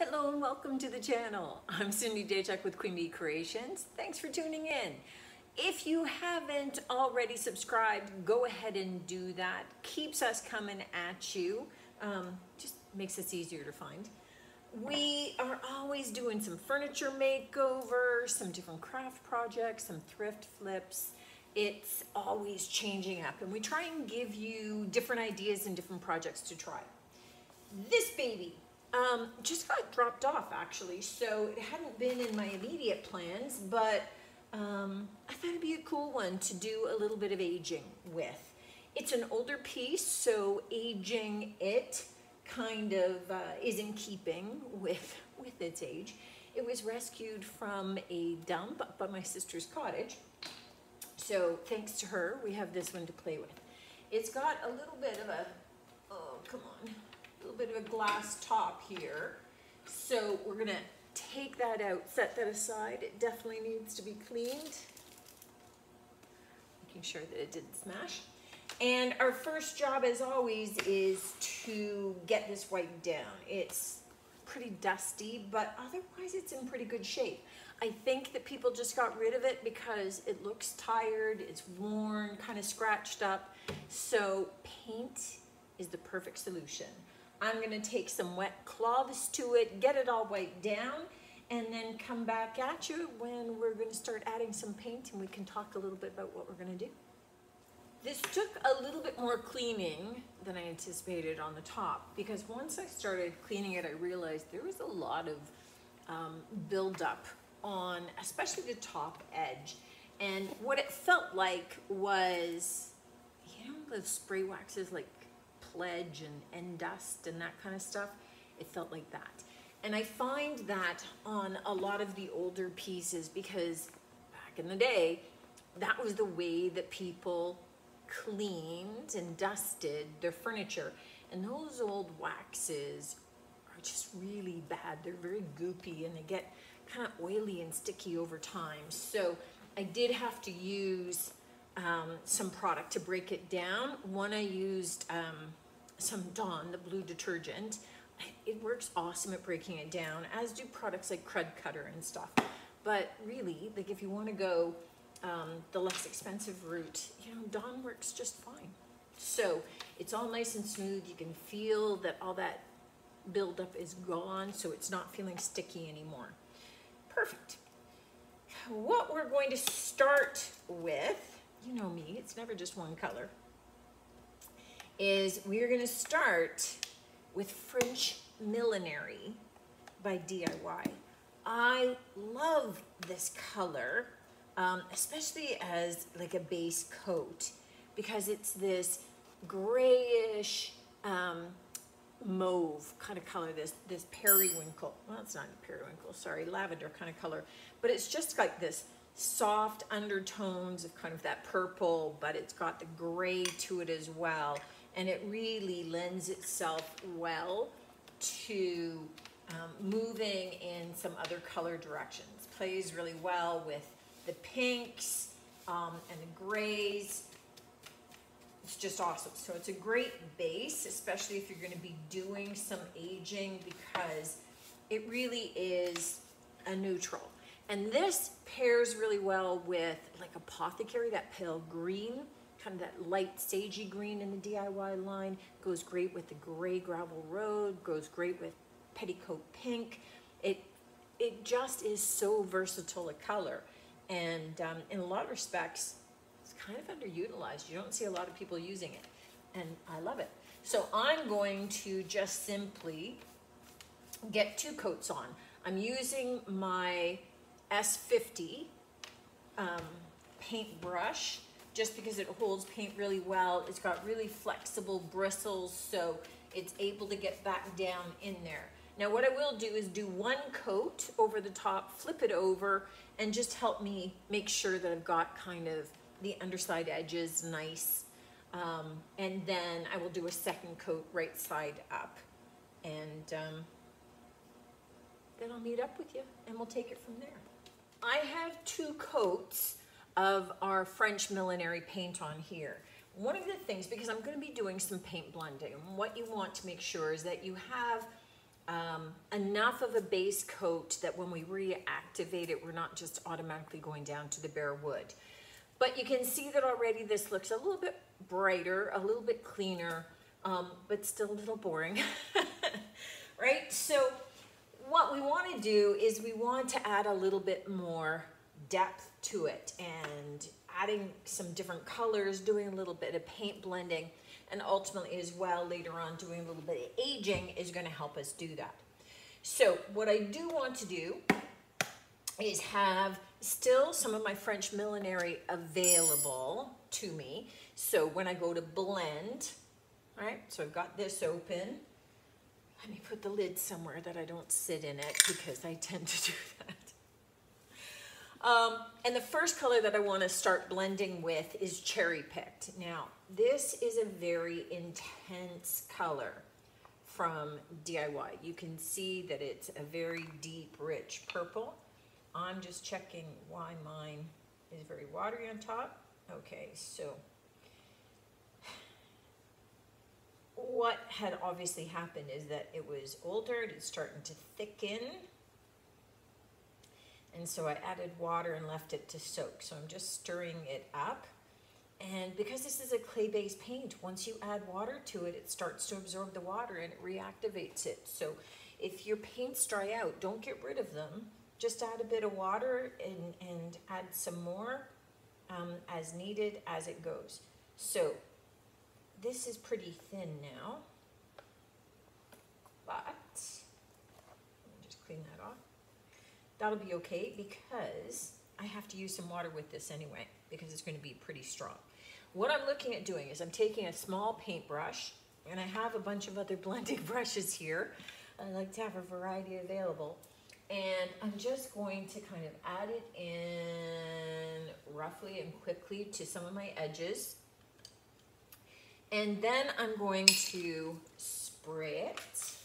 Hello and welcome to the channel. I'm Cindy Daychuk with Queen Bee Creations. Thanks for tuning in. If you haven't already subscribed, go ahead and do that. Keeps us coming at you. Just makes us easier to find. We are always doing some furniture makeovers, some different craft projects, some thrift flips. It's always changing up, and we try and give you different ideas and different projects to try. This baby just got dropped off actually, so it hadn't been in my immediate plans, but I thought it'd be a cool one to do a little bit of aging with. It's an older piece, so aging it kind of is in keeping with its age. It was rescued from a dump up by my sister's cottage, so thanks to her, we have this one to play with. It's got a little bit of a, oh come on, a little bit of a glass top here. So we're gonna take that out, set that aside. It definitely needs to be cleaned. Making sure that it didn't smash. And our first job, as always, is to get this wiped down. It's pretty dusty, but otherwise it's in pretty good shape. I think that people just got rid of it because it looks tired, it's worn, kind of scratched up. So paint is the perfect solution. I'm gonna take some wet cloths to it, get it all wiped down, and then come back at you when we're gonna start adding some paint and we can talk a little bit about what we're gonna do. This took a little bit more cleaning than I anticipated on the top, because once I started cleaning it, I realized there was a lot of buildup on, especially the top edge. And what it felt like was, you know, the spray waxes like Pledge and Dust and that kind of stuff. It felt like that. And I find that on a lot of the older pieces, because back in the day, that was the way that people cleaned and dusted their furniture. And those old waxes are just really bad. They're very goopy and they get kind of oily and sticky over time. So I did have to use some product to break it down. One, I used some Dawn, the blue detergent. It works awesome at breaking it down, as do products like Crud Cutter and stuff. But really, like if you want to go the less expensive route, you know, Dawn works just fine. So it's all nice and smooth. You can feel that all that buildup is gone, so it's not feeling sticky anymore. Perfect. What we're going to start with, you know me, it's never just one color, is we're going to start with French Millinery by DIY. I love this color, especially as like a base coat, because it's this grayish mauve kind of color, this periwinkle, well, it's not periwinkle, sorry, lavender kind of color, but it's just like this soft undertones of kind of that purple, but it's got the gray to it as well, and it really lends itself well to moving in some other color directions. Plays really well with the pinks and the grays. It's just awesome. So it's a great base, especially if you're going to be doing some aging, because it really is a neutral. And this pairs really well with like Apothecary, that pale green, kind of that light sagey green in the DIY line. Goes great with the gray gravel road, goes great with petticoat pink. It just is so versatile a color. And in a lot of respects, it's kind of underutilized. You don't see a lot of people using it, and I love it. So I'm going to just simply get 2 coats on. I'm using my S50 paintbrush just because it holds paint really well. It's got really flexible bristles, so it's able to get back down in there. Now what I will do is do 1 coat over the top, flip it over, and just help me make sure that I've got kind of the underside edges nice. And then I will do a 2nd coat right side up. And then I'll meet up with you and we'll take it from there. I have 2 coats of our French Millinery paint on here. One of the things, because I'm going to be doing some paint blending, what you want to make sure is that you have enough of a base coat that when we reactivate it, we're not just automatically going down to the bare wood. But you can see that already this looks a little bit brighter, a little bit cleaner, but still a little boring, right? So what we want to do is we want to add a little bit more depth to it, and adding some different colors, doing a little bit of paint blending, and ultimately as well later on doing a little bit of aging is going to help us do that. So what I do want to do is have still some of my French millinery available to me. So when I go to blend, right, so I've got this open. Let me put the lid somewhere that I don't sit in it, because I tend to do that. And the first color that I want to start blending with is Cherry Picked. Now, this is a very intense color from DIY. You can see that it's a very deep, rich purple. I'm just checking why mine is very watery on top. Okay, so what had obviously happened is that it was older, it's starting to thicken. And so I added water and left it to soak. So I'm just stirring it up. And because this is a clay-based paint, once you add water to it, it starts to absorb the water and it reactivates it. So if your paints dry out, don't get rid of them. Just add a bit of water and add some more as needed as it goes. So this is pretty thin now, but let me just clean that off. That'll be okay because I have to use some water with this anyway, because it's going to be pretty strong. What I'm looking at doing is I'm taking a small paintbrush, and I have a bunch of other blending brushes here. I like to have a variety available. And I'm just going to kind of add it in roughly and quickly to some of my edges. And then I'm going to spray it.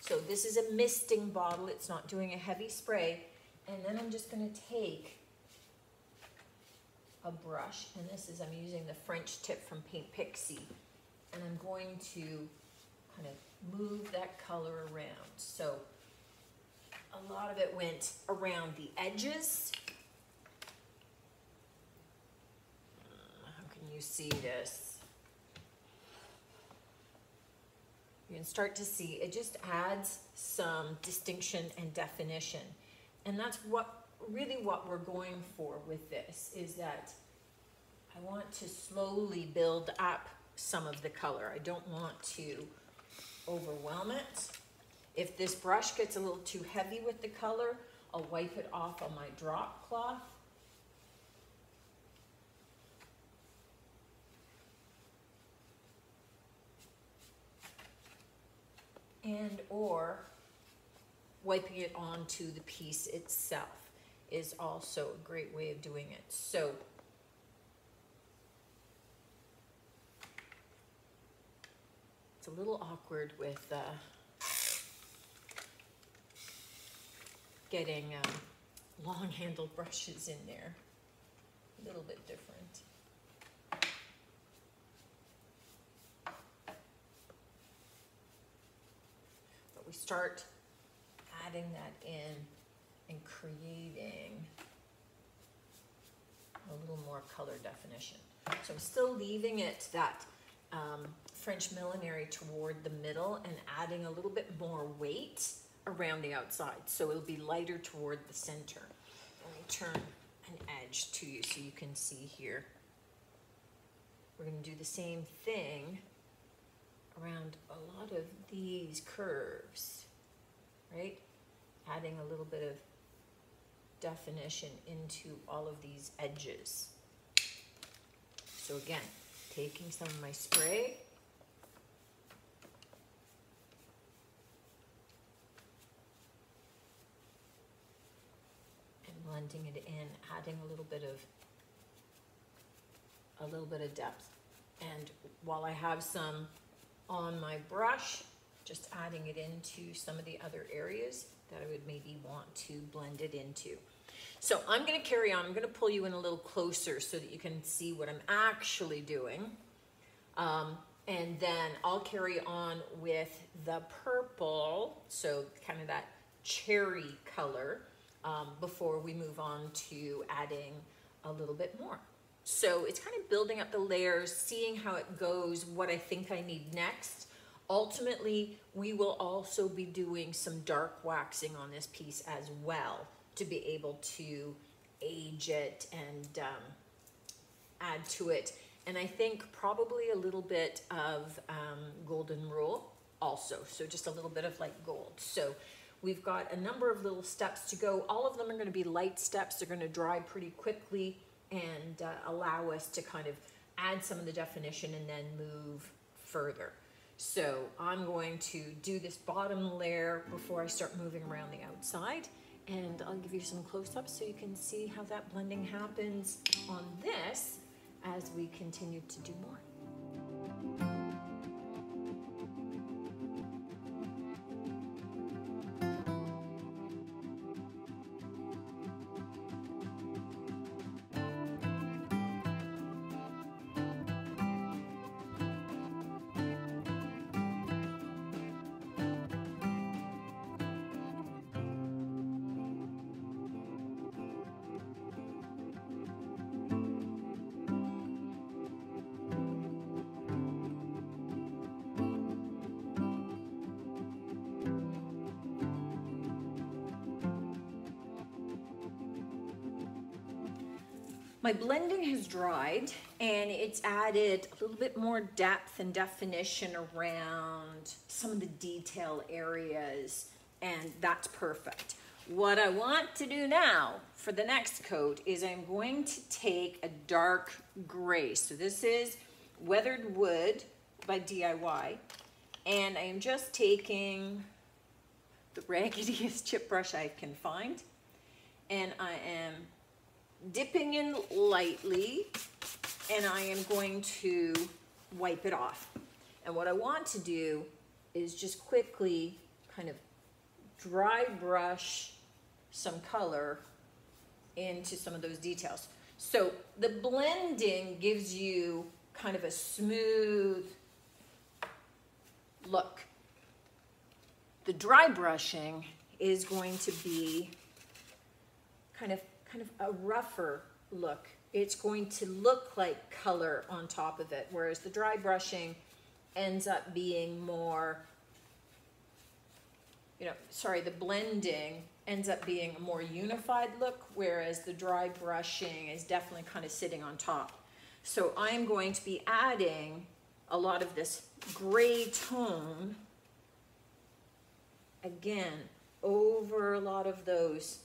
So this is a misting bottle. It's not doing a heavy spray. And then I'm just going to take a brush, and this is, I'm using the French tip from Paint Pixie, and I'm going to kind of move that color around. So a lot of it went around the edges. How can you see this? You can start to see it just adds some distinction and definition. And that's really what we're going for with this, is that I want to slowly build up some of the color. I don't want to overwhelm it. If this brush gets a little too heavy with the color, I'll wipe it off on my drop cloth. And or wiping it onto the piece itself is also a great way of doing it. So it's a little awkward with getting long-handled brushes in there. A little bit different. But we start adding that in and creating a little more color definition. So I'm still leaving it that French millinery toward the middle and adding a little bit more weight around the outside. So it'll be lighter toward the center. Let me turn an edge to you so you can see here. We're going to do the same thing around a lot of these curves, right? Adding a little bit of definition into all of these edges. So again, taking some of my spray, and blending it in, adding a little bit of depth. And while I have some on my brush, just adding it into some of the other areas that I would maybe want to blend it into. So I'm going to carry on. I'm going to pull you in a little closer so that you can see what I'm actually doing. And then I'll carry on with the purple, so kind of that cherry color, before we move on to adding a little bit more. So it's kind of building up the layers, seeing how it goes, what I think I need next. Ultimately, we will also be doing some dark waxing on this piece as well to be able to age it and add to it. And I think probably a little bit of golden rule also. So just a little bit of light gold. So we've got a number of little steps to go. All of them are going to be light steps. They're going to dry pretty quickly and allow us to kind of add some of the definition and then move further. So I'm going to do this bottom layer before I start moving around the outside. And I'll give you some close-ups so you can see how that blending happens on this as we continue to do more. My blending has dried and it's added a little bit more depth and definition around some of the detail areas, and that's perfect. What I want to do now for the next coat is I'm going to take a dark gray. So this is Weathered Wood by DIY, and I am just taking the raggediest chip brush I can find, and I am dipping in lightly, and I am going to wipe it off. And what I want to do is just quickly kind of dry brush some color into some of those details. So the blending gives you kind of a smooth look. The dry brushing is going to be kind of a rougher look. It's going to look like color on top of it, whereas the dry brushing ends up being more, the blending ends up being a more unified look, whereas the dry brushing is definitely kind of sitting on top. So I'm going to be adding a lot of this gray tone, again, over a lot of those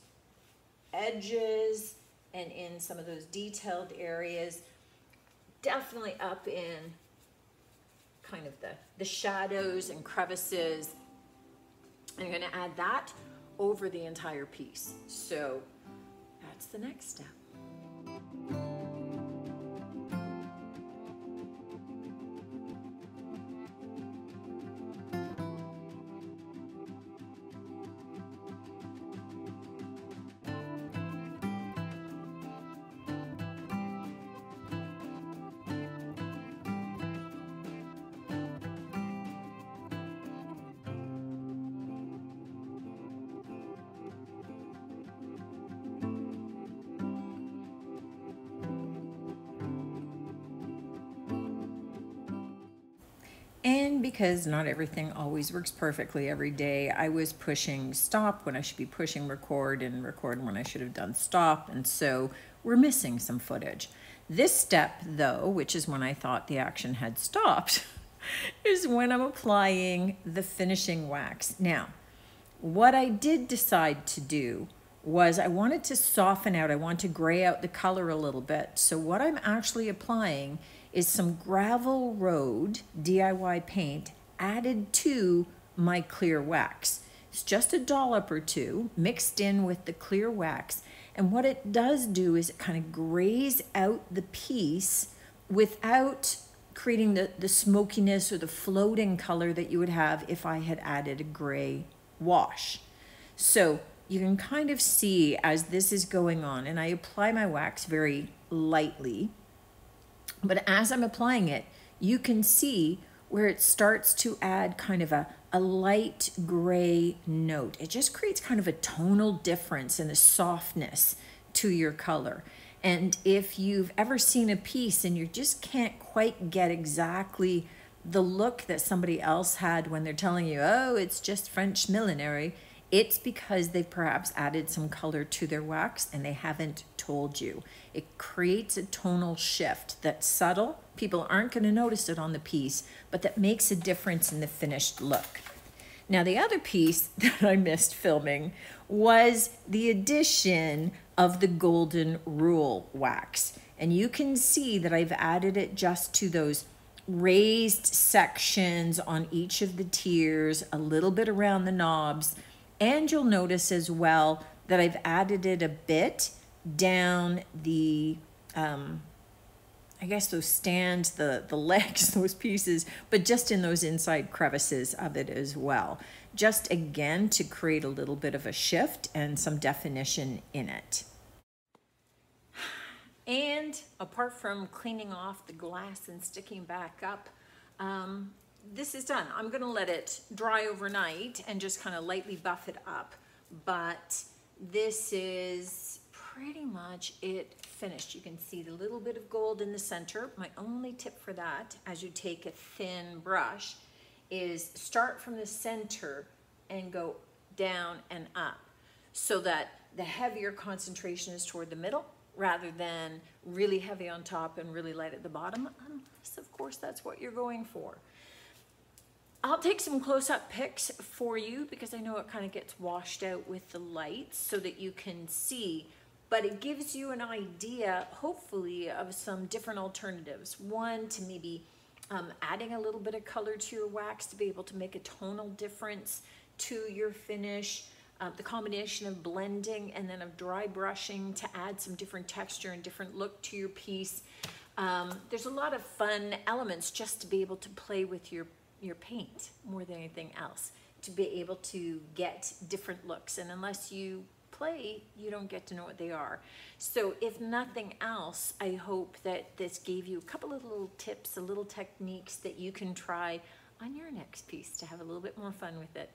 edges and in some of those detailed areas, definitely up in kind of the shadows and crevices. And I'm going to add that over the entire piece. So that's the next step. And because not everything always works perfectly every day, I was pushing stop when I should be pushing record, and record when I should have done stop. And so we're missing some footage. This step, though, which is when I thought the action had stopped, is when I'm applying the finishing wax. Now, what I did decide to do was I wanted to soften out. I want to gray out the color a little bit. So what I'm actually applying is some Gravel Road DIY paint added to my clear wax. It's just a dollop or two mixed in with the clear wax. And what it does do is it kind of grays out the piece without creating the smokiness or the floating color that you would have if I had added a gray wash. So you can kind of see as this is going on, and I apply my wax very lightly, but as I'm applying it, you can see where it starts to add kind of a light gray note. It just creates kind of a tonal difference and a softness to your color. And if you've ever seen a piece and you just can't quite get exactly the look that somebody else had when they're telling you, oh, it's just French millinery, it's because they've perhaps added some color to their wax and they haven't told you. It creates a tonal shift that's subtle. People aren't going to notice it on the piece, but that makes a difference in the finished look. Now, the other piece that I missed filming was the addition of the Golden Rule wax. And you can see that I've added it just to those raised sections on each of the tiers, a little bit around the knobs. And you'll notice as well that I've added it a bit down the, I guess those stands, the legs, those pieces, but just in those inside crevices of it as well. Just again to create a little bit of a shift and some definition in it. And apart from cleaning off the glass and sticking back up, this is done. I'm gonna let it dry overnight and just kind of lightly buff it up. But this is pretty much it finished. You can see the little bit of gold in the center. My only tip for that, as you take a thin brush, is start from the center and go down and up so that the heavier concentration is toward the middle rather than really heavy on top and really light at the bottom, unless of course that's what you're going for. I'll take some close-up pics for you because I know it kind of gets washed out with the lights so that you can see, but it gives you an idea, hopefully, of some different alternatives. One, to maybe adding a little bit of color to your wax to be able to make a tonal difference to your finish. The combination of blending and then of dry brushing to add some different texture and different look to your piece. There's a lot of fun elements just to be able to play with your paint more than anything else, to be able to get different looks. And unless you play, you don't get to know what they are. So if nothing else, I hope that this gave you a couple of little tips, a little techniques that you can try on your next piece to have a little bit more fun with it.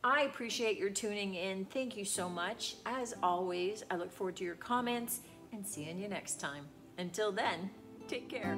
I appreciate your tuning in. Thank you so much. As always, I look forward to your comments and seeing you next time. Until then, take care.